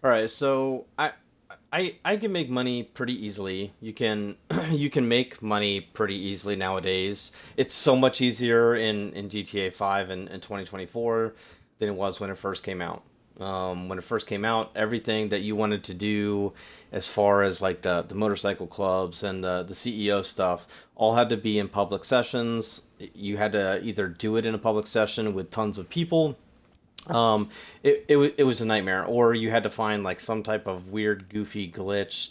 All right, so I can make money pretty easily. You can you can make money pretty easily nowadays. It's so much easier in GTA 5 in 2024 than it was when it first came out. When it first came out, everything that you wanted to do as far as like the motorcycle clubs and the CEO stuff all had to be in public sessions. You had to either do it in a public session with tons of people. It was a nightmare, or you had to find like some type of weird, goofy glitch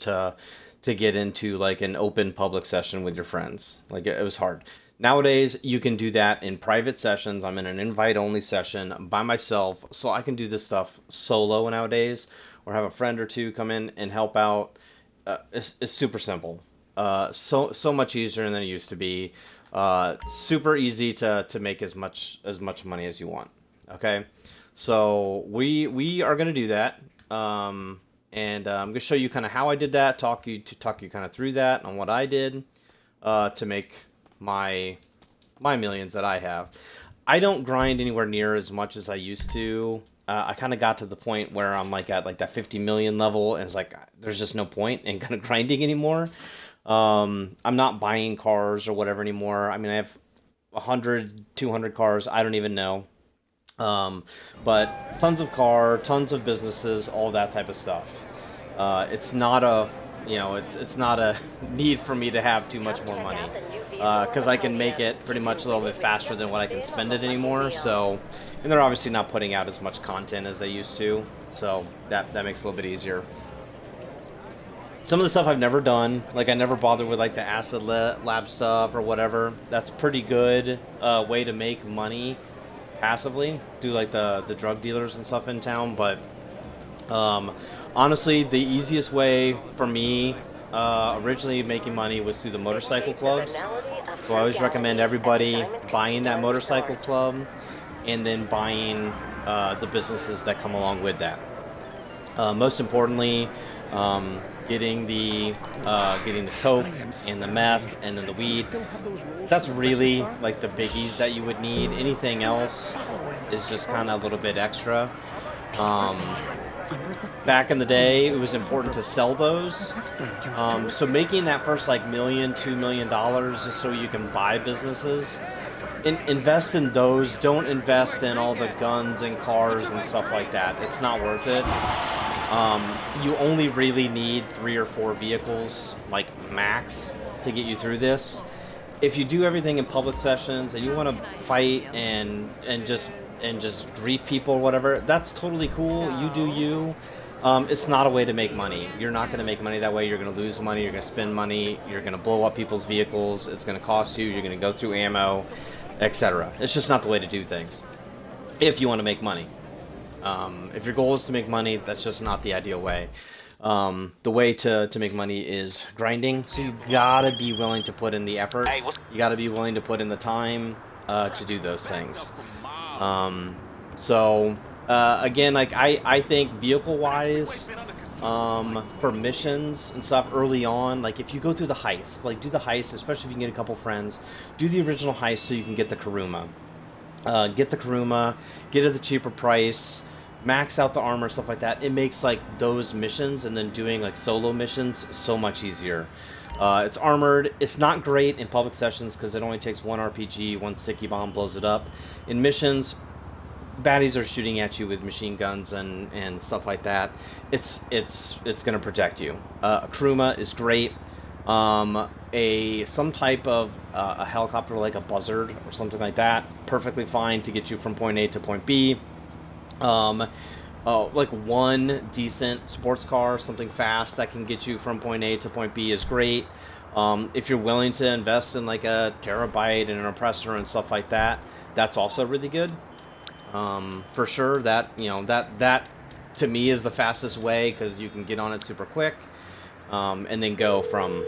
to get into like an open public session with your friends. Like it was hard. Nowadays, you can do that in private sessions. I'm in an invite only session by myself, so I can do this stuff solo nowadays, or have a friend or two come in and help out. It's super simple. So much easier than it used to be. Super easy to make as much money as you want. Okay, so we are gonna do that, and I'm gonna show you kind of how I did that. Talk you kind of through that on what I did to make my my millions that I have. I don't grind anywhere near as much as I used to. I kind of got to the point where I'm like at like that 50 million level, and it's like there's just no point in kind of grinding anymore. I'm not buying cars or whatever anymore. I mean, I have 100, 200 cars. I don't even know. Um, but tons of businesses, all that type of stuff. It's not a, it's not a need for me to have too much more money, because I can make it pretty much a little bit faster than what I can spend it anymore. So, and they're obviously not putting out as much content as they used to, so that makes it a little bit easier. Some of the stuff I've never done, like I never bothered with like the lab stuff or whatever. That's pretty good way to make money passively, do like the drug dealers and stuff in town. But um, honestly, the easiest way for me originally making money was through the motorcycle clubs. So I always recommend everybody buying that motorcycle club and then buying the businesses that come along with that. Most importantly, um, getting the coke and the meth and then the weed. That's really like the biggies that you would need. Anything else is just kind of a little bit extra. Um, Back in the day, it was important to sell those. So making that first like million, $2 million just so you can buy businesses. Invest in those. Don't invest in all the guns and cars and stuff like that. It's not worth it. You only really need 3 or 4 vehicles, like max, to get you through this. If you do everything in public sessions and you want to fight and just grief people or whatever, that's totally cool. You do you. It's not a way to make money. You're not going to make money that way. You're going to lose money. You're going to spend money. You're going to blow up people's vehicles. It's going to cost you. You're going to go through ammo, etc. It's just not the way to do things if you want to make money. If your goal is to make money, that's just not the ideal way. The way to make money is grinding. So you gotta be willing to put in the effort. You gotta be willing to put in the time to do those things. Um, again, like I think vehicle wise, for missions and stuff early on, like if you go through the heist, like do the heist, especially if you can get a couple friends, do the original heist so you can get the Karuma. Get the Karuma, get it at the cheaper price, max out the armor, stuff like that. It makes like those missions and then doing like solo missions so much easier. It's armored. It's not great in public sessions because it only takes one RPG, one sticky bomb blows it up. In missions, baddies are shooting at you with machine guns and stuff like that. It's gonna protect you. Kuruma is great. Some type of a helicopter like a buzzard or something like that, perfectly fine to get you from point A to point B. Um, like one decent sports car, something fast that can get you from point A to point B is great. If you're willing to invest in like a terabyte and an oppressor and stuff like that, that's also really good. For sure, that to me is the fastest way because you can get on it super quick, and then go from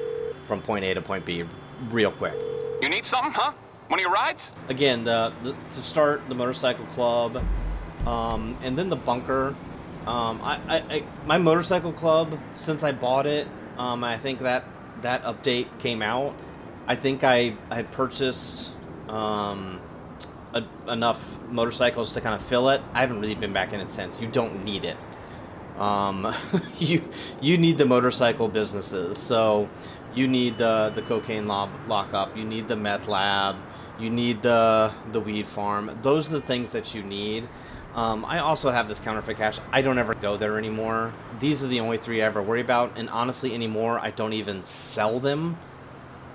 point A to point B real quick. You need something, huh? One of your rides? Again, to start the motorcycle club, and then the bunker. My motorcycle club, since I bought it, I think that update came out. I think I had purchased enough motorcycles to kind of fill it. I haven't really been back in it since. You don't need it. you you need the motorcycle businesses. So you need the cocaine lockup. You need the meth lab. You need the weed farm. Those are the things that you need. I also have this counterfeit cash. I don't ever go there anymore. These are the only three I ever worry about. And honestly, anymore, I don't even sell them.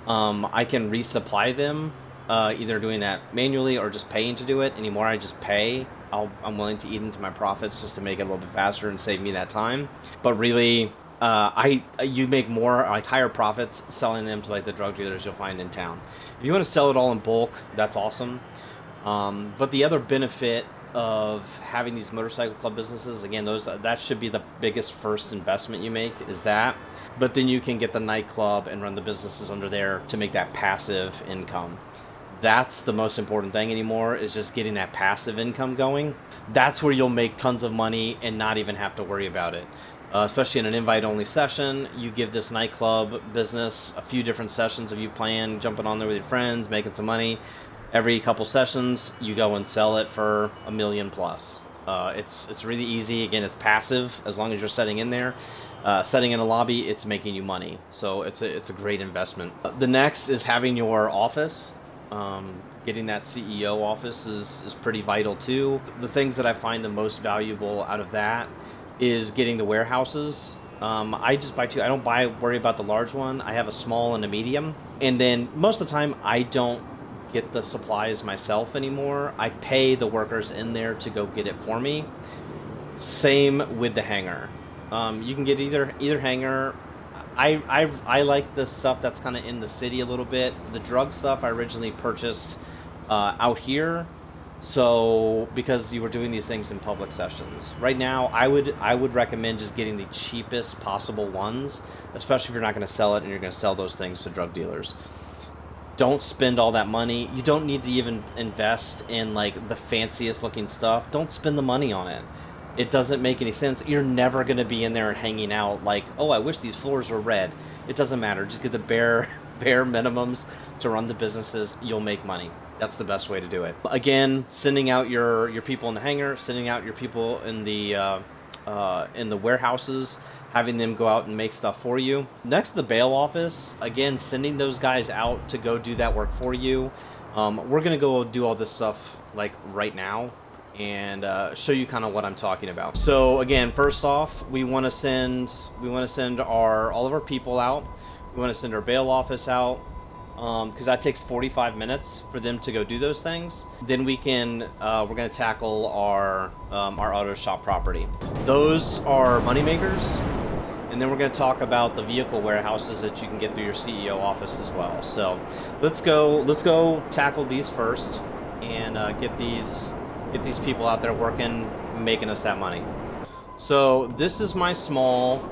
I can resupply them, either doing that manually or just paying to do it. Anymore, I just pay. I'm willing to eat into my profits just to make it a little bit faster and save me that time. But really, you make more, like higher profits selling them to like the drug dealers you'll find in town. If you want to sell it all in bulk, that's awesome. But the other benefit of having these motorcycle club businesses, again, that should be the biggest first investment you make, is that. But then you can get the nightclub and run the businesses under there to make that passive income. That's the most important thing anymore, is just getting that passive income going. That's where you'll make tons of money and not even have to worry about it. Especially in an invite-only session, you give this nightclub business a few different sessions of you playing, jumping on there with your friends, making some money. Every couple sessions, you go and sell it for $1 million plus. It's really easy. Again, it's passive as long as you're setting in there. Setting in a lobby, it's making you money. So it's a great investment. The next is having your office. Getting that CEO office is pretty vital too. The things that I find the most valuable out of that is getting the warehouses. I just buy two. I don't worry about the large one. I have a small and a medium. And then most of the time, I don't get the supplies myself anymore. I pay the workers in there to go get it for me. Same with the hangar. You can get either hangar. I like the stuff that's kind of in the city a little bit. The drug stuff I originally purchased out here, so because you were doing these things in public sessions. Right now, I would recommend just getting the cheapest possible ones, especially if you're not going to sell it and you're going to sell those things to drug dealers. Don't spend all that money. You don't need to even invest in like the fanciest looking stuff. Don't spend the money on it. It doesn't make any sense. You're never going to be in there and hanging out like, oh, I wish these floors were red. It doesn't matter. Just get the bare minimums to run the businesses. You'll make money. That's the best way to do it. Again, sending out your people in the hangar, sending out your people in the warehouses, having them go out and make stuff for you. Next, the bail office. Again, sending those guys out to go do that work for you. We're going to go do all this stuff like right now and show you kind of what I'm talking about. So again, first off, we want to send all of our people out. We want to send our bail office out because that takes 45 minutes for them to go do those things. Then we're going to tackle our auto shop property. Those are money makers. And then we're going to talk about the vehicle warehouses that you can get through your CEO office as well. So let's go tackle these first and get these people out there working, making us that money. So this is my small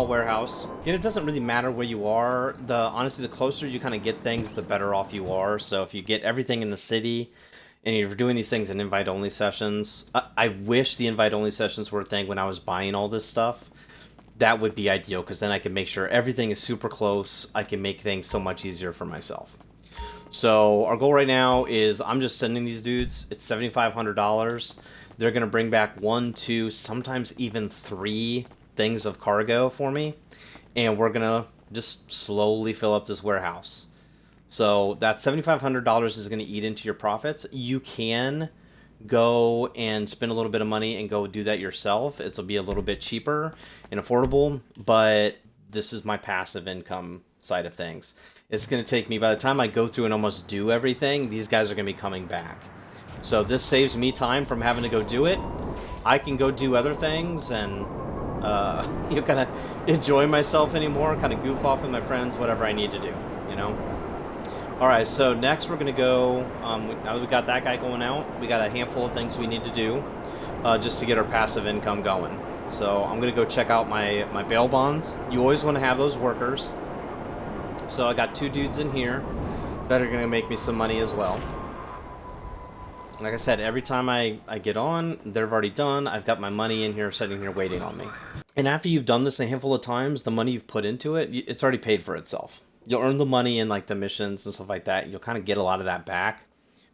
warehouse. And it doesn't really matter where you are. Honestly, the closer you kind of get things, the better off you are. So if you get everything in the city and you're doing these things in invite-only sessions, I wish the invite-only sessions were a thing when I was buying all this stuff. That would be ideal, because then I can make sure everything is super close. I can make things so much easier for myself. So our goal right now is I'm just sending these dudes. It's $7,500. They're going to bring back 1, 2, sometimes even 3 things of cargo for me. And we're going to just slowly fill up this warehouse. So that $7,500 is going to eat into your profits. You can go and spend a little bit of money and go do that yourself. It'll be a little bit cheaper and affordable, but this is my passive income side of things. It's going to take me, by the time I go through and almost do everything, these guys are going to be coming back. So this saves me time from having to go do it. I can go do other things and kind of enjoy myself anymore, kind of goof off with my friends, whatever I need to do, you know? Alright, so next we're going to go, now that we got that guy going out, we got a handful of things we need to do just to get our passive income going. So I'm going to go check out my bail bonds. You always want to have those workers. So I got 2 dudes in here that are going to make me some money as well. Like I said, every time I get on, they're already done. I've got my money in here, sitting here waiting on me. And after you've done this a handful of times, the money you've put into it, it's already paid for itself. You'll earn the money in like the missions and stuff like that. You'll kind of get a lot of that back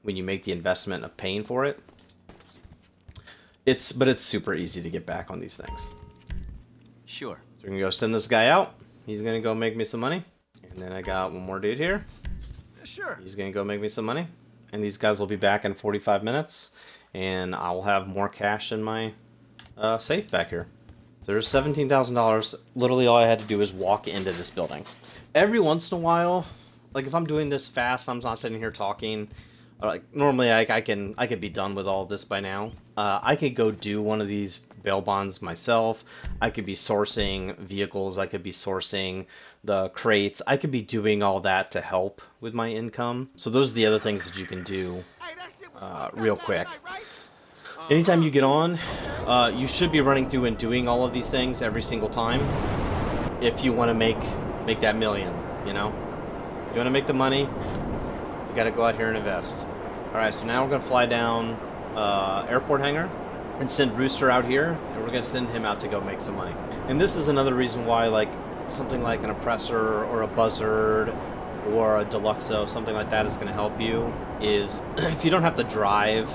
when you make the investment of paying for it. It's super easy to get back on these things. Sure. So we're gonna go send this guy out. He's gonna go make me some money. And then I got one more dude here. Sure. He's gonna go make me some money. And these guys will be back in 45 minutes. And I will have more cash in my safe back here. So there's $17,000. Literally all I had to do is walk into this building. Every once in a while, like if I'm doing this fast, I'm not sitting here talking. Like normally I could be done with all this by now. I could go do one of these bail bonds myself. I could be sourcing vehicles. I could be sourcing the crates. I could be doing all that to help with my income. So those are the other things that you can do real quick. Anytime you get on, you should be running through and doing all of these things every single time if you want to make that millions, you know? If you want to make the money, you got to go out here and invest. Alright, so now we're going to fly down airport hangar and send Rooster out here, and we're going to send him out to go make some money. And this is another reason why, like, something like an oppressor or a buzzard or a deluxo, something like that is going to help you, is if you don't have to drive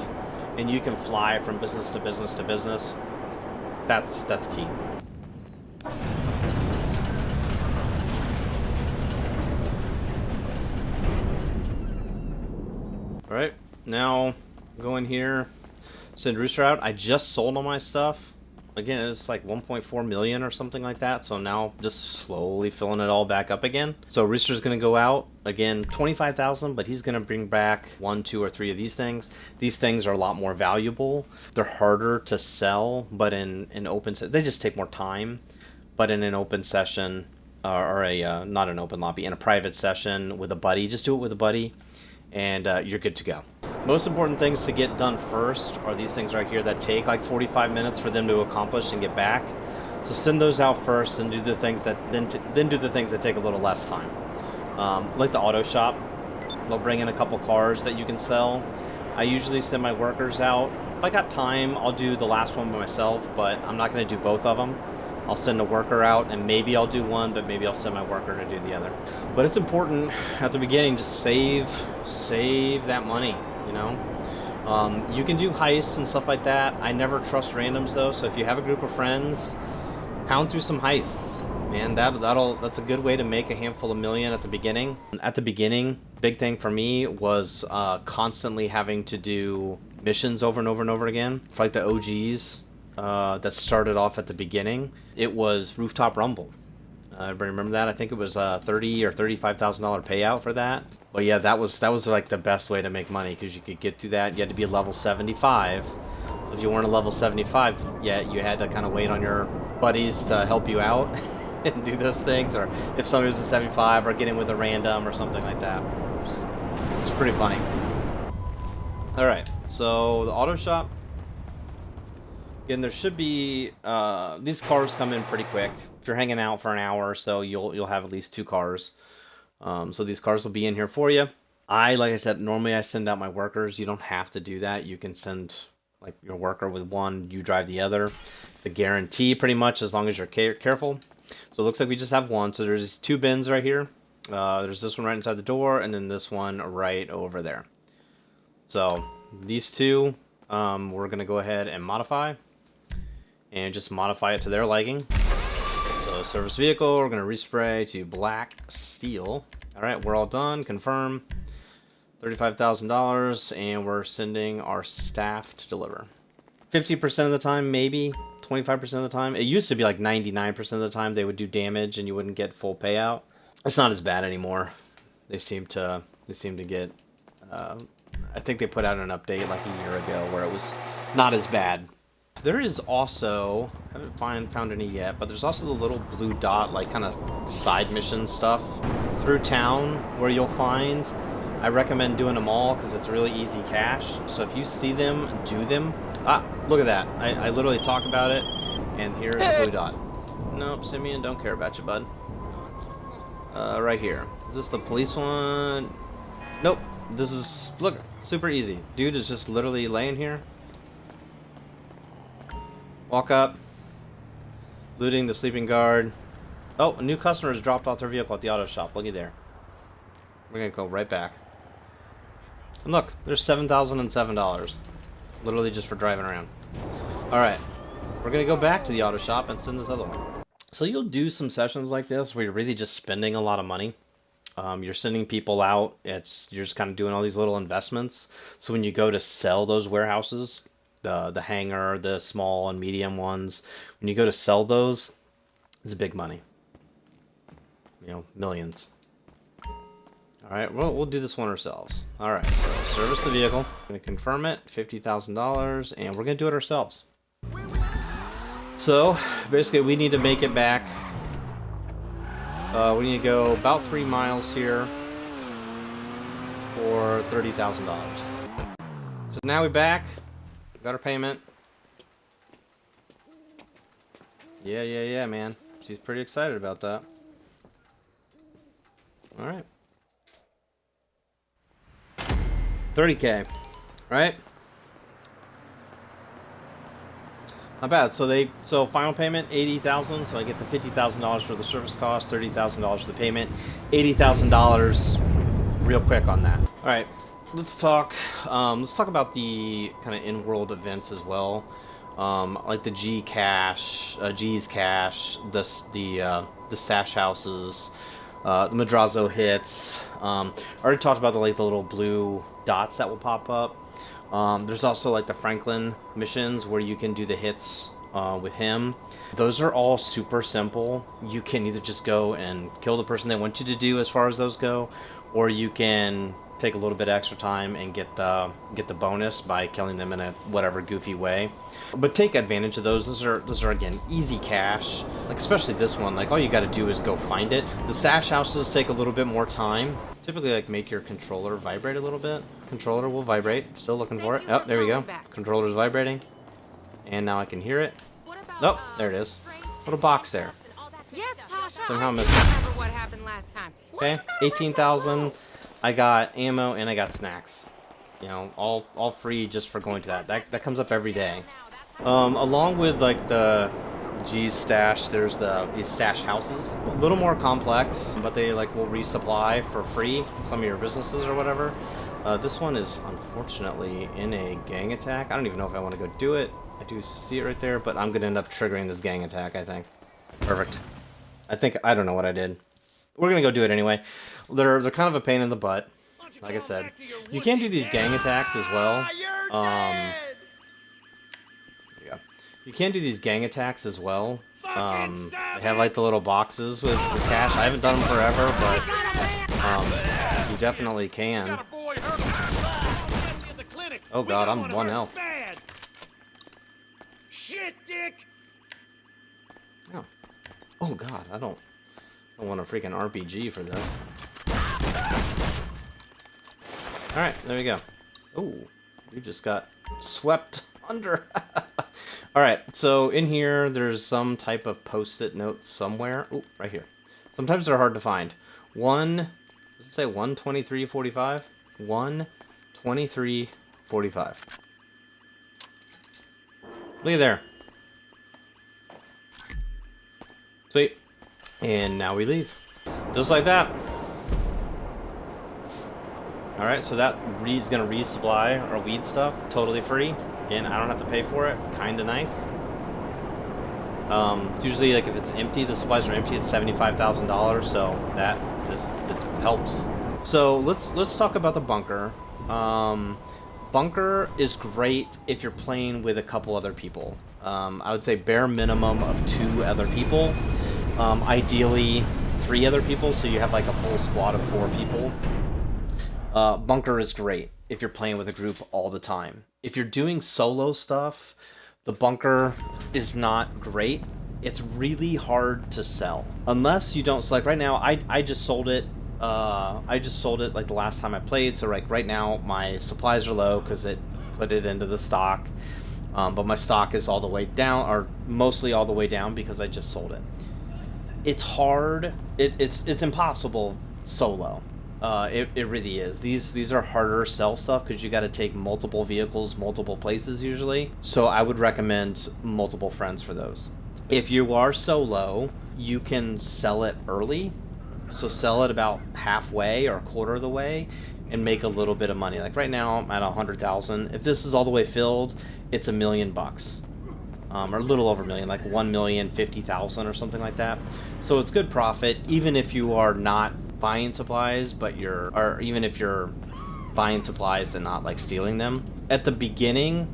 and you can fly from business to business to business, that's key. Alright, now go in here, send Rooster out. I just sold all my stuff. Again, it's like 1.4 million or something like that, so now just slowly filling it all back up again. So Rooster's going to go out, again, 25,000, but he's going to bring back 1, 2, or 3 of these things. These things are a lot more valuable. They're harder to sell, but in open, they just take more time. But in an open session, or a, not an open lobby, in a private session with a buddy, just do it with a buddy, and you're good to go. Most important things to get done first are these things right here that take like 45 minutes for them to accomplish and get back. So send those out first and do the things that then do the things that take a little less time. Like the auto shop, they'll bring in a couple cars that you can sell. I usually send my workers out. If I got time, I'll do the last one by myself, but I'm not going to do both of them. I'll send a worker out, and maybe I'll do one, but maybe I'll send my worker to do the other. But it's important at the beginning, just save that money, you know? You can do heists and stuff like that. I never trust randoms though, so if you have a group of friends, pound through some heists. Man, that's a good way to make a handful of million at the beginning. At the beginning, big thing for me was constantly having to do missions over and over and over again. For like the OGs that started off at the beginning, it was Rooftop Rumble. Everybody remember that? I think it was $30,000 or $35,000 payout for that. But yeah, that was like the best way to make money, because you could get through that. You had to be a level 75. So if you weren't a level 75 yet, you had to kind of wait on your buddies to help you out and do those things. Or if somebody was a 75, or get in with a random or something like that. It's pretty funny. All right, so the auto shop. Again, there should be these cars come in pretty quick. If you're hanging out for an hour or so, you'll have at least 2 cars. So these cars will be in here for you. Like I said, normally I send out my workers. You don't have to do that. You can send like your worker with one, you drive the other. It's a guarantee pretty much, as long as you're careful. So it looks like we just have one. So there's these 2 bins right here. There's this one right inside the door, and then this one right over there. So these 2, we're gonna go ahead and modify. And just modify it to their liking. So service vehicle, we're going to respray to black steel. Alright, we're all done. Confirm. $35,000, and we're sending our staff to deliver. 50% of the time, maybe. 25% of the time. It used to be like 99% of the time they would do damage and you wouldn't get full payout. It's not as bad anymore. They seem to get... I think they put out an update like a year ago where it was not as bad. There is also, haven't found any yet, but there's also the little blue dot, like kind of side mission stuff through town where you'll find. I recommend doing them all because it's really easy cash. So if you see them, do them. Ah, look at that. I literally talk about it, and here's a blue dot. Nope, Simeon, don't care about you, bud. Right here. Is this the police one? Nope. This is, look, super easy. Dude is just literally laying here. Walk up, looting the sleeping guard. Oh, a new customer has dropped off their vehicle at the auto shop. Looky there. We're gonna go right back. And look, there's $7,007. Literally just for driving around. Alright, we're gonna go back to the auto shop and send this other one. So you'll do some sessions like this where you're really just spending a lot of money. You're sending people out. You're just kind of doing all these little investments. So when you go to sell those warehouses, the hangar, the small and medium ones, when you go to sell those, it's big money. You know, millions. All right, we'll do this one ourselves. All right, so service the vehicle. I'm gonna confirm it, $50,000, and we're gonna do it ourselves. So basically, we need to make it back. We need to go about 3 miles here for $30,000. So now we're back. Got our payment. Yeah, man. She's pretty excited about that. All right. 30K, right? Not bad. So final payment $80,000. So I get the $50,000 for the service cost, $30,000 for the payment, $80,000 real quick on that. All right, let's talk about the kind of in-world events as well, like the G's cache, the stash houses, the Madrazo hits. I already talked about the little blue dots that will pop up. There's also like the Franklin missions where you can do the hits with him. Those are all super simple. You can either just go and kill the person they want you to do as far as those go, or you can take a little bit extra time and get the bonus by killing them in a whatever goofy way. But take advantage of those. Those are again easy cash. Like especially this one. Like all you got to do is go find it. The stash houses take a little bit more time. Typically, like make your controller vibrate a little bit. Controller will vibrate. Still looking for it. Oh, there we go. Controller's vibrating, and now I can hear it. Oh, there it is. Little box there. Yes, Tasha. Somehow I missed can't it. remember what happened last time. Okay, 18,000. I got ammo and I got snacks. You know, all free just for going to that. That comes up every day. Along with like the G's stash, there's these stash houses. A little more complex, but they like will resupply for free some of your businesses or whatever. This one is unfortunately in a gang attack. I don't even know if I want to go do it. I do see it right there, but I'm gonna end up triggering this gang attack, I think. Perfect. I don't know what I did. We're gonna go do it anyway. They're kind of a pain in the butt. Like I said, you can do these gang attacks as well. Yeah, you can do these gang attacks as well. They have like the little boxes with cash. I haven't done them forever, but you definitely can. Oh god, I'm 1 health. Shit, Dick. Oh. Oh god, I don't want a freaking RPG for this. Alright, there we go. Oh, you just got swept under. Alright, so in here, there's some type of post-it note somewhere. Oh, right here. Sometimes they're hard to find. Does it say 123.45? 123.45. Look at there. Sweet. And now we leave. Just like that. Alright, so that is going to resupply our weed stuff. Totally free. Again, I don't have to pay for it. Kinda nice. Usually, like if it's empty, the supplies are empty, it's $75,000. So this helps. So let's talk about the bunker. Bunker is great if you're playing with a couple other people. I would say bare minimum of 2 other people. Ideally 3 other people, so you have like a full squad of 4 people. Bunker is great if you're playing with a group all the time. If you're doing solo stuff, the bunker is not great. It's really hard to sell. Unless you don't, so like right now, I just sold it. I just sold it like the last time I played, so like right now my supplies are low because it put it into the stock. But my stock is all the way down, or mostly all the way down because I just sold it. It's hard. It's impossible solo. It really is. These are harder sell stuff because you got to take multiple vehicles, multiple places usually. So I would recommend multiple friends for those. If you are solo, you can sell it early. So sell it about halfway or a quarter of the way and make a little bit of money. Like right now I'm at 100,000. If this is all the way filled, it's $1 million. or a little over a million, like 1,050,000 or something like that. So it's good profit, even if you are not buying supplies, or even if you're buying supplies and not like stealing them. At the beginning,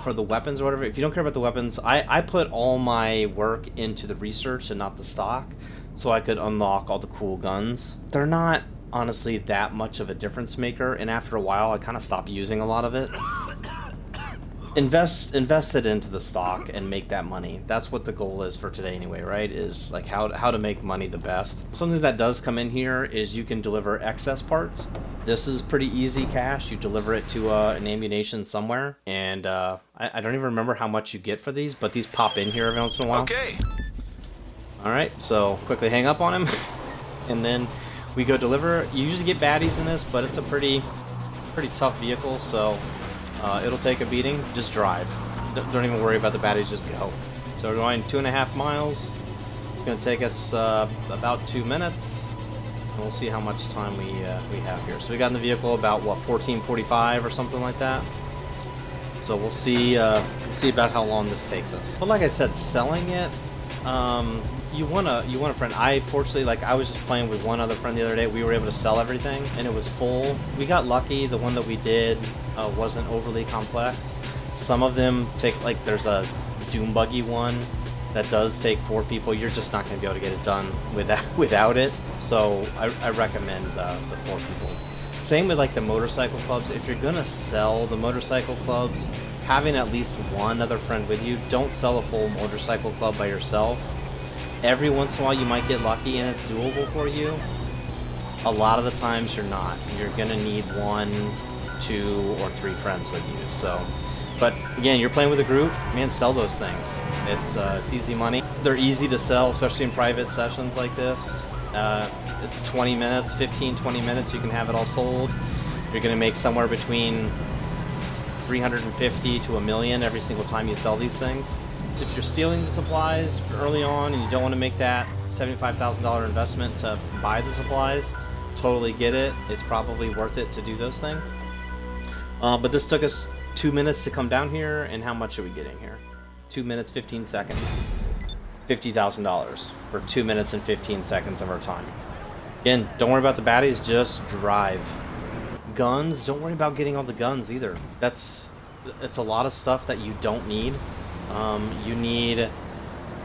for the weapons or whatever, if you don't care about the weapons, I put all my work into the research and not the stock, so I could unlock all the cool guns. They're not honestly that much of a difference maker, and after a while I kind of stopped using a lot of it. Invest it into the stock and make that money. That's what the goal is for today anyway, right? Is like how to make money the best. Something that does come in here is you can deliver excess parts. This is pretty easy cash. You deliver it to an ammunition somewhere, and I don't even remember how much you get for these, but these pop in here every once in a while. Okay. All right, so quickly hang up on him, and then we go deliver. You usually get baddies in this, but it's a pretty tough vehicle, so it'll take a beating. Just drive. Don't even worry about the baddies, just go. So we're going 2.5 miles. It's going to take us about 2 minutes, and we'll see how much time we have here. So we got in the vehicle about, what, 14:45 or something like that. So we'll see about how long this takes us. But like I said, selling it, you want a friend. Fortunately, like, I was just playing with one other friend the other day. We were able to sell everything, and it was full. We got lucky. The one that we did wasn't overly complex. Some of them take, like, there's a Doom Buggy one that does take 4 people. You're just not going to be able to get it done without it. So I recommend the 4 people. Same with like the motorcycle clubs. If you're going to sell the motorcycle clubs, having at least one other friend with you. Don't sell a full motorcycle club by yourself. Every once in a while you might get lucky and it's doable for you. A lot of the times you're not. You're gonna need 1, 2, or 3 friends with you. So, but again, you're playing with a group, man, sell those things. It's easy money. They're easy to sell, especially in private sessions like this. It's 20 minutes, 15, 20 minutes, you can have it all sold. You're gonna make somewhere between 350 to $1 million every single time you sell these things. If you're stealing the supplies early on and you don't want to make that $75,000 investment to buy the supplies, totally get it. It's probably worth it to do those things. But this took us 2 minutes to come down here, and how much are we getting here? 2 minutes, 15 seconds. $50,000 for 2 minutes and 15 seconds of our time. Again, don't worry about the baddies, just drive. Guns, don't worry about getting all the guns either. It's a lot of stuff that you don't need. You need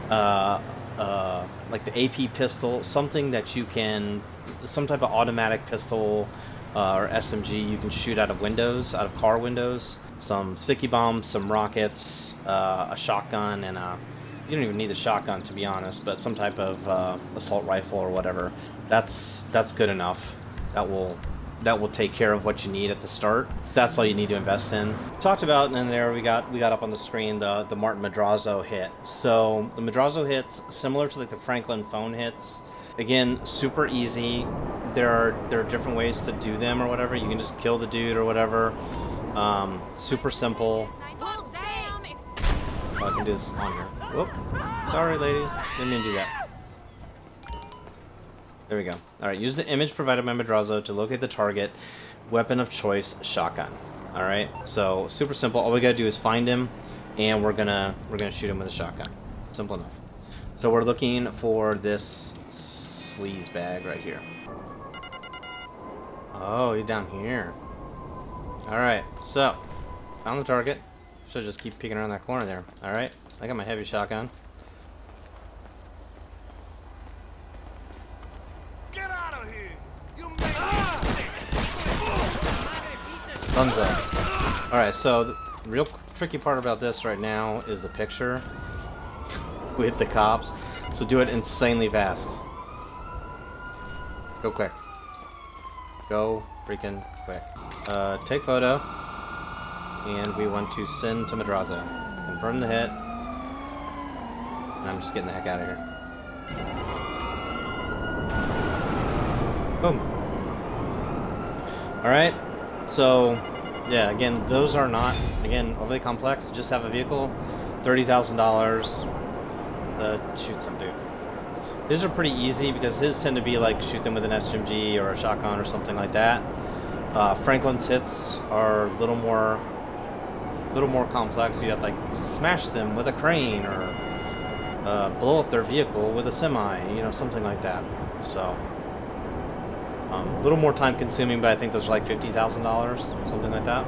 like the AP pistol, something that you can, some type of automatic pistol or SMG you can shoot out of windows, out of car windows. Some sticky bombs, some rockets, a shotgun, and you don't even need a shotgun to be honest, but some type of assault rifle or whatever. That's good enough. That will take care of what you need at the start. That's all you need to invest in. Talked about, and there we got up on the screen the Martin Madrazo hit. So the Madrazo hits, similar to like the Franklin phone hits. Again, super easy. There are different ways to do them or whatever. You can just kill the dude or whatever. Super simple. Oh, I can do this on here. Whoop. Sorry, ladies. Didn't mean to do that. There we go. Alright, use the image provided by Madrazo to locate the target. Weapon of choice, shotgun. Alright, so super simple. All we gotta do is find him, and we're gonna shoot him with a shotgun. Simple enough. So we're looking for this sleaze bag right here. Oh, he's down here. Alright, so found the target. Should just keep peeking around that corner there. Alright, I got my heavy shotgun. Dunzo. Alright, so the real tricky part about this right now is the picture with the cops. So do it insanely fast. Go quick. Go freaking quick. Take photo. And we want to send to Madrazo. Confirm the hit. And I'm just getting the heck out of here. Boom. Alright. So, yeah, again, those are not, again, overly complex. Just have a vehicle, $30,000, shoot some dude. These are pretty easy because his tend to be like shoot them with an SMG or a shotgun or something like that. Franklin's hits are a little more little more complex. You have to like smash them with a crane or blow up their vehicle with a semi, you know, something like that. So a little more time consuming, but I think those are like $50,000, something like that.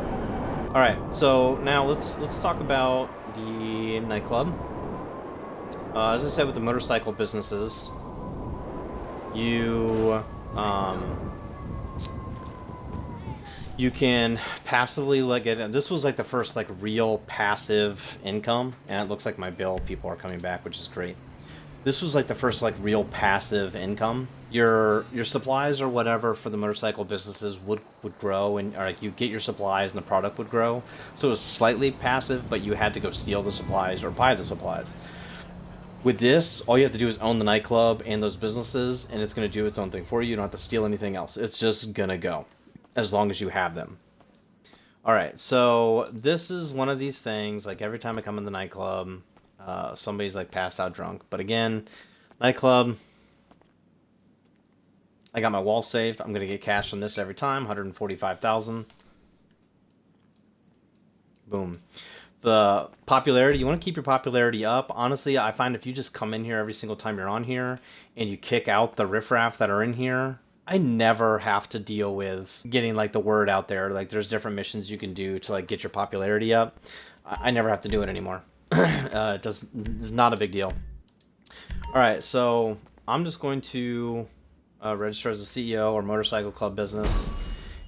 All right, so now let's talk about the nightclub. As I said, with the motorcycle businesses, you can passively like get it. This was like the first like real passive income, and it looks like my bill people are coming back, which is great. This was like the first like real passive income. Your supplies or whatever for the motorcycle businesses would grow, and or like you get your supplies and the product would grow. So it was slightly passive, but you had to go steal the supplies or buy the supplies. With this, all you have to do is own the nightclub and those businesses, and it's going to do its own thing for you. You don't have to steal anything else. It's just going to go, as long as you have them. All right, so this is one of these things, like every time I come in the nightclub, somebody's like passed out drunk. But again, nightclub, I got my wall safe. I'm going to get cash from this every time, 145,000. Boom. The popularity, you want to keep your popularity up. Honestly, I find if you just come in here every single time you're on here and you kick out the riffraff that are in here, I never have to deal with getting like the word out there. Like there's different missions you can do to like get your popularity up. I never have to do it anymore. It's not a big deal. All right, so I'm just going to register as a CEO or motorcycle club business,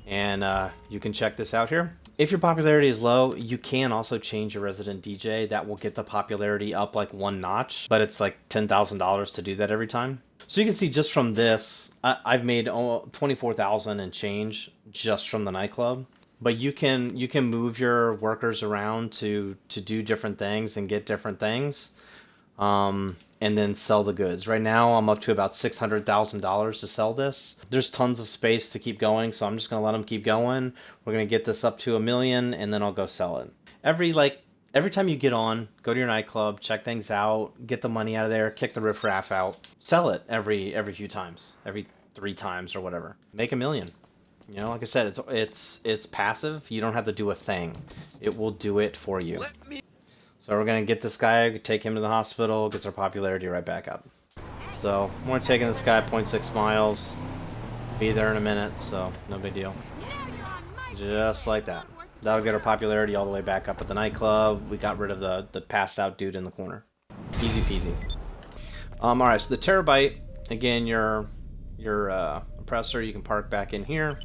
and you can check this out here. If your popularity is low, you can also change your resident DJ. That will get the popularity up like one notch, but it's like $10,000 to do that every time. So you can see just from this, I've made $24,000 and change just from the nightclub. But you can move your workers around to do different things and get different things, and then sell the goods. Right now, I'm up to about $600,000 to sell this. There's tons of space to keep going, so I'm just gonna let them keep going. We're gonna get this up to $1 million, and then I'll go sell it. Every time you get on, go to your nightclub, check things out, get the money out of there, kick the riffraff out, sell it every few times, every 3 times or whatever. Make $1 million. You know, like I said, it's passive. You don't have to do a thing. It will do it for you. So we're gonna get this guy, take him to the hospital, gets our popularity right back up. So we're taking this guy 0.6 miles. Be there in a minute, so no big deal. Just like that. That'll get our popularity all the way back up at the nightclub. We got rid of the passed out dude in the corner. Easy peasy. Alright, so the terabyte, again, your oppressor, you can park back in here.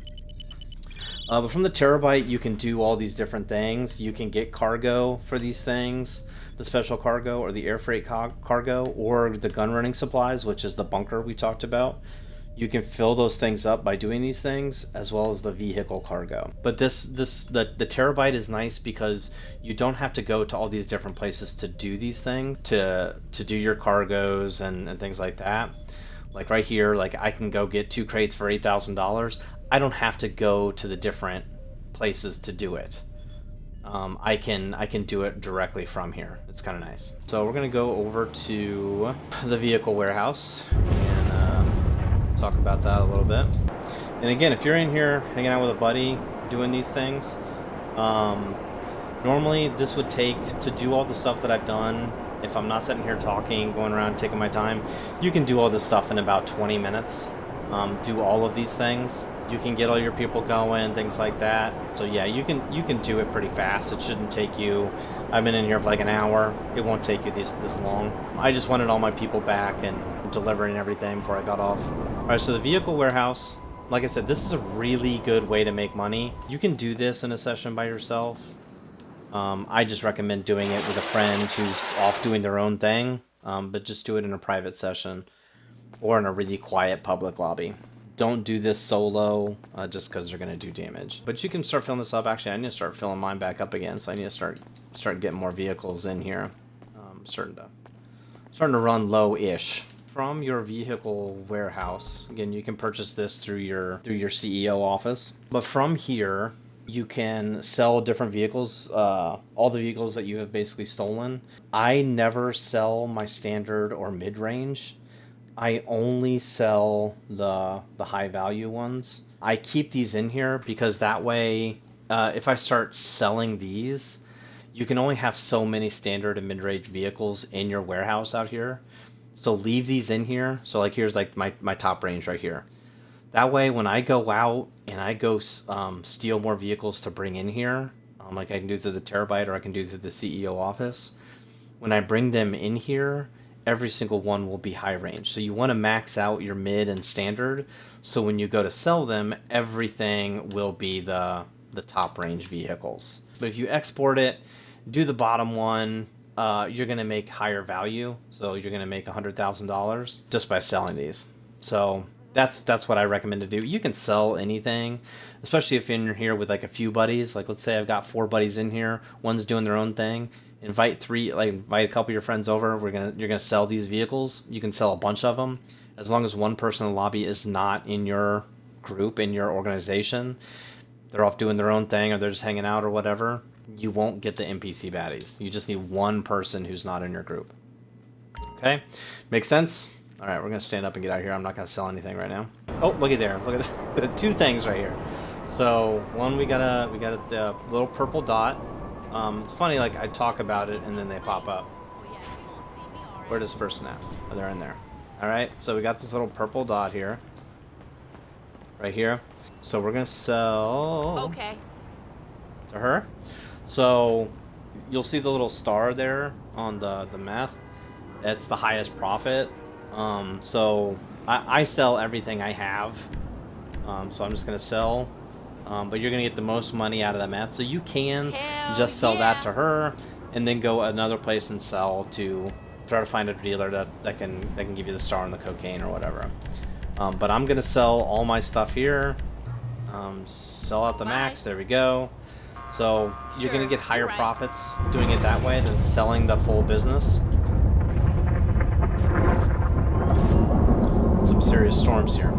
But from the terabyte, you can do all these different things. You can get cargo for these things, the special cargo or the air freight cargo, or the gun running supplies, which is the bunker we talked about. You can fill those things up by doing these things, as well as the vehicle cargo. But the terabyte is nice because you don't have to go to all these different places to do these things, to do your cargos and things like that. Like right here, like I can go get 2 crates for $8,000. I don't have to go to the different places to do it. I can do it directly from here. It's kind of nice. So we're gonna go over to the vehicle warehouse and talk about that a little bit. And again, if you're in here hanging out with a buddy doing these things, normally this would take to do all the stuff that I've done. If I'm not sitting here talking, going around taking my time, you can do all this stuff in about 20 minutes. Do all of these things. You can get all your people going, things like that. So yeah, you can do it pretty fast. It shouldn't take you. I've been in here for like an hour. It won't take you this long. I just wanted all my people back and delivering everything before I got off. All right, so the vehicle warehouse. Like I said, this is a really good way to make money. You can do this in a session by yourself. I just recommend doing it with a friend who's off doing their own thing, but just do it in a private session or in a really quiet public lobby. Don't do this solo just because they're going to do damage. But you can start filling this up. Actually, I need to start filling mine back up again, so I need to start getting more vehicles in here. Starting to run low-ish. From your vehicle warehouse, again, you can purchase this through your CEO office. But from here, you can sell different vehicles, all the vehicles that you have basically stolen. I never sell my standard or mid-range. I only sell the high value ones. I keep these in here because that way, if I start selling these, you can only have so many standard and mid-range vehicles in your warehouse out here. So leave these in here. So like here's like my top range right here. That way when I go out and I go steal more vehicles to bring in here, like I can do through the Terabyte or I can do through the CEO office, when I bring them in here, every single one will be high range. So you want to max out your mid and standard. So when you go to sell them, everything will be the top range vehicles. But if you export it, do the bottom one, you're going to make higher value. So you're going to make $100,000 just by selling these. So that's what I recommend to do. You can sell anything, especially if you're in here with like a few buddies. Like let's say I've got 4 buddies in here. One's doing their own thing. Invite a couple of your friends over. You're gonna sell these vehicles. You can sell a bunch of them, as long as one person in the lobby is not in your group, in your organization. They're off doing their own thing, or they're just hanging out or whatever. You won't get the NPC baddies. You just need one person who's not in your group. Okay, makes sense. All right, we're gonna stand up and get out of here. I'm not gonna sell anything right now. Oh, looky there. Look at the 2 things right here. So one, we got a little purple dot. It's funny, like I talk about it and then they pop up. Where does person at? Oh, they're in there. All right, so we got this little purple dot here, right here. So we're gonna sell to her. So you'll see the little star there on the meth. That's the highest profit. So I sell everything I have. So I'm just gonna sell. But you're gonna get the most money out of that meth, so you can just sell that to her, and then go another place and sell to try to find a dealer that can give you the star on the cocaine or whatever. But I'm gonna sell all my stuff here. Sell out the max. There we go. So you're gonna get higher profits doing it that way than selling the full business. Some serious storms here.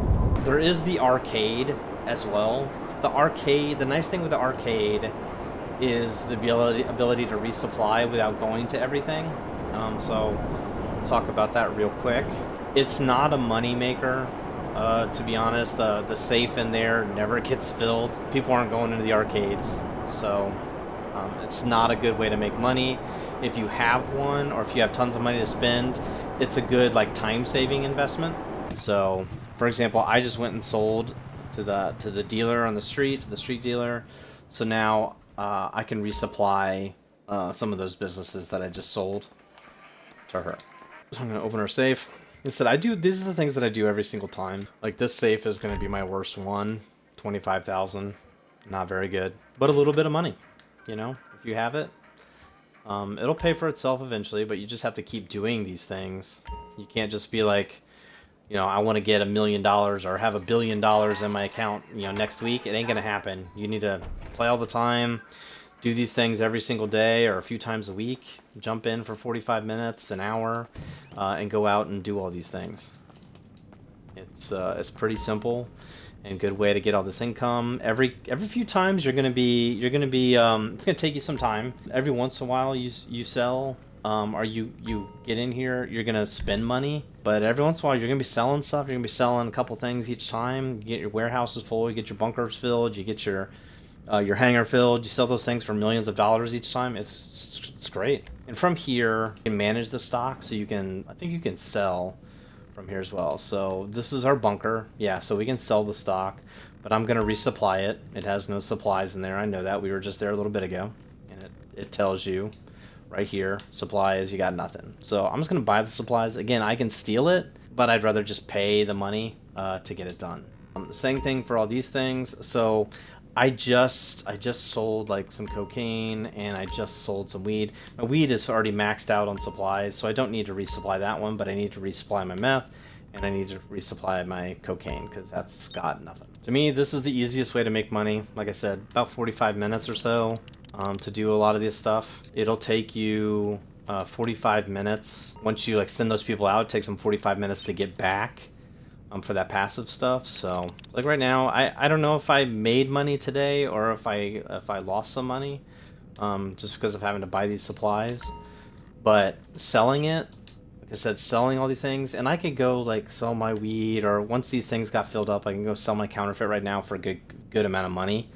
There is the arcade as well. The nice thing with the arcade is the ability to resupply without going to everything. So talk about that real quick. It's not a money maker, to be honest. The safe in there never gets filled. People aren't going into the arcades, so it's not a good way to make money. If you have one, or if you have tons of money to spend, it's a good like time-saving investment. So, for example, I just went and sold to the dealer on the street, to the street dealer. So now I can resupply some of those businesses that I just sold to her. So I'm gonna open her safe. I said these are the things that I do every single time. Like this safe is gonna be my worst one, 25,000, not very good, but a little bit of money, you know, if you have it. It'll pay for itself eventually, but you just have to keep doing these things. You can't just be like, you know, I want to get $1 million or have $1 billion in my account, you know, next week. It ain't gonna happen. You need to play all the time, do these things every single day or a few times a week. Jump in for 45 minutes, an hour, and go out and do all these things. It's pretty simple and good way to get all this income. Every few times it's gonna take you some time. Every once in a while you sell. Or you get in here, you're gonna spend money, but every once in a while you're gonna be selling stuff. You're gonna be selling a couple things each time. You get your warehouses full, you get your bunkers filled, you get your hangar filled. You sell those things for millions of dollars each time. It's great. And from here, you can manage the stock, so I think you can sell from here as well. So this is our bunker. Yeah, so we can sell the stock, but I'm gonna resupply it. It has no supplies in there. I know that. We were just there a little bit ago, and it tells you right here, supplies, you got nothing. So I'm just gonna buy the supplies. Again, I can steal it, but I'd rather just pay the money to get it done. Same thing for all these things. So I just sold like some cocaine, and I just sold some weed. My weed is already maxed out on supplies, so I don't need to resupply that one, but I need to resupply my meth, and I need to resupply my cocaine because that's got nothing. To me, this is the easiest way to make money. Like I said, about 45 minutes or so. To do a lot of this stuff. It'll take you 45 minutes. Once you like send those people out, it takes them 45 minutes to get back for that passive stuff. So like right now, I don't know if I made money today or if I lost some money just because of having to buy these supplies. But selling it, like I said, selling all these things, and I could go like sell my weed, or once these things got filled up, I can go sell my counterfeit right now for a good amount of money.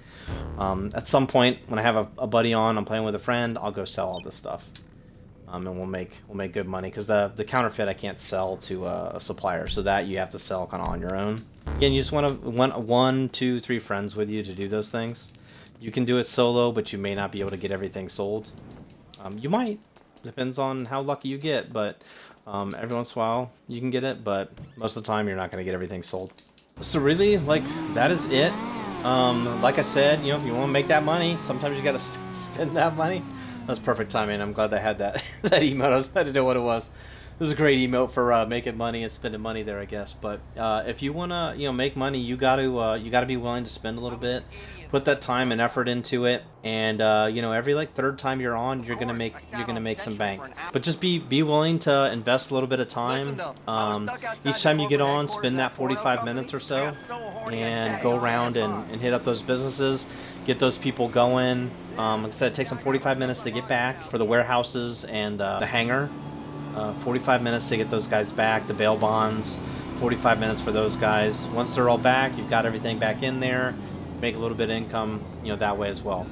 At some point, when I have a buddy on, I'm playing with a friend, I'll go sell all this stuff, and we'll make good money, because the counterfeit I can't sell to a supplier, so that you have to sell kind of on your own. Again, you just want one, two, three friends with you to do those things. You can do it solo, but you may not be able to get everything sold. You might, depends on how lucky you get, but every once in a while you can get it, but most of the time you're not going to get everything sold. So really, like, that is it. Like I said, you know, if you want to make that money, sometimes you got to spend that money. That's perfect timing. I'm glad I had that that emote. I didn't know what it was. It was a great emote for making money and spending money there, I guess. But if you wanna, you know, make money, you got to be willing to spend a little bit, put that time and effort into it, and you know, every like third time you're on, you're gonna make some bank. But just be willing to invest a little bit of time. Each time you get on, spend that 45 minutes or so, and go around and hit up those businesses, get those people going. Like I said, it takes them 45 minutes to get back for the warehouses and the hangar. 45 minutes to get those guys back, the bail bonds, 45 minutes for those guys. Once they're all back, you've got everything back in there, make a little bit of income, you know, that way as well.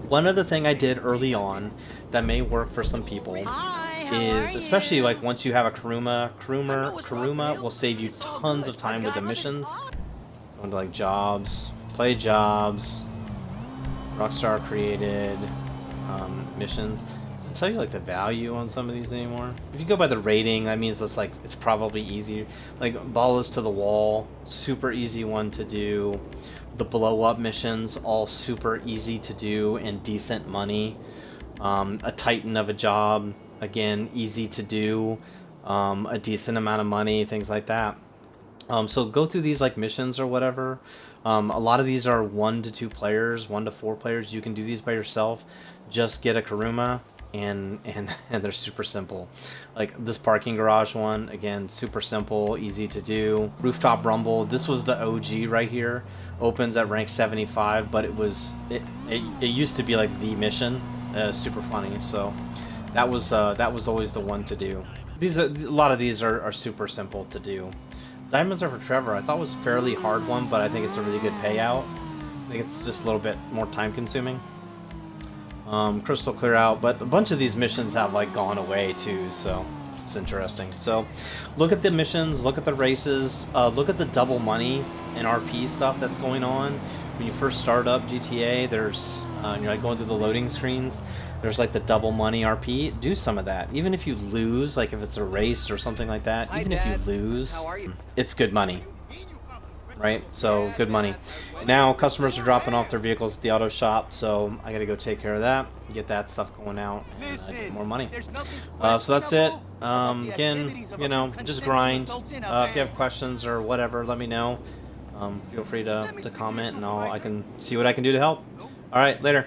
One other thing I did early on that may work for some people is, especially like once you have a Kuruma will save you tons of time with the missions. Going to like jobs, play jobs, Rockstar created missions. Tell you like the value on some of these anymore. If you go by the rating, that means it's like it's probably easy. Like Ballas to the Wall, super easy one to do. The blow up missions, all super easy to do and decent money. A Titan of a job, again, easy to do, a decent amount of money, things like that. So go through these like missions or whatever. A lot of these are 1 to 2 players, 1 to 4 players. You can do these by yourself. Just get a Kuruma. And they're super simple. Like this parking garage one, again, super simple, easy to do. Rooftop Rumble, this was the OG right here. Opens at rank 75, but it used to be like the mission. Super funny. So that was always the one to do. A lot of these are super simple to do. Diamonds Are for Trevor, I thought was a fairly hard one, but I think it's a really good payout. I think it's just a little bit more time consuming. Crystal Clear Out, but a bunch of these missions have like gone away too, so it's interesting. So look at the missions, look at the races, look at the double money and RP stuff that's going on. When you first start up GTA, there's you're like going through the loading screens, there's like the double money RP. Do some of that, even if you lose, like if it's a race or something like that. Even if you lose, it's good money. Right, so good money. Now customers are dropping off their vehicles at the auto shop, so I gotta go take care of that, get that stuff going out, and get more money. So that's it. Again, you know, just grind. If you have questions or whatever, let me know. Feel free to comment, and I can see what I can do to help. All right, later.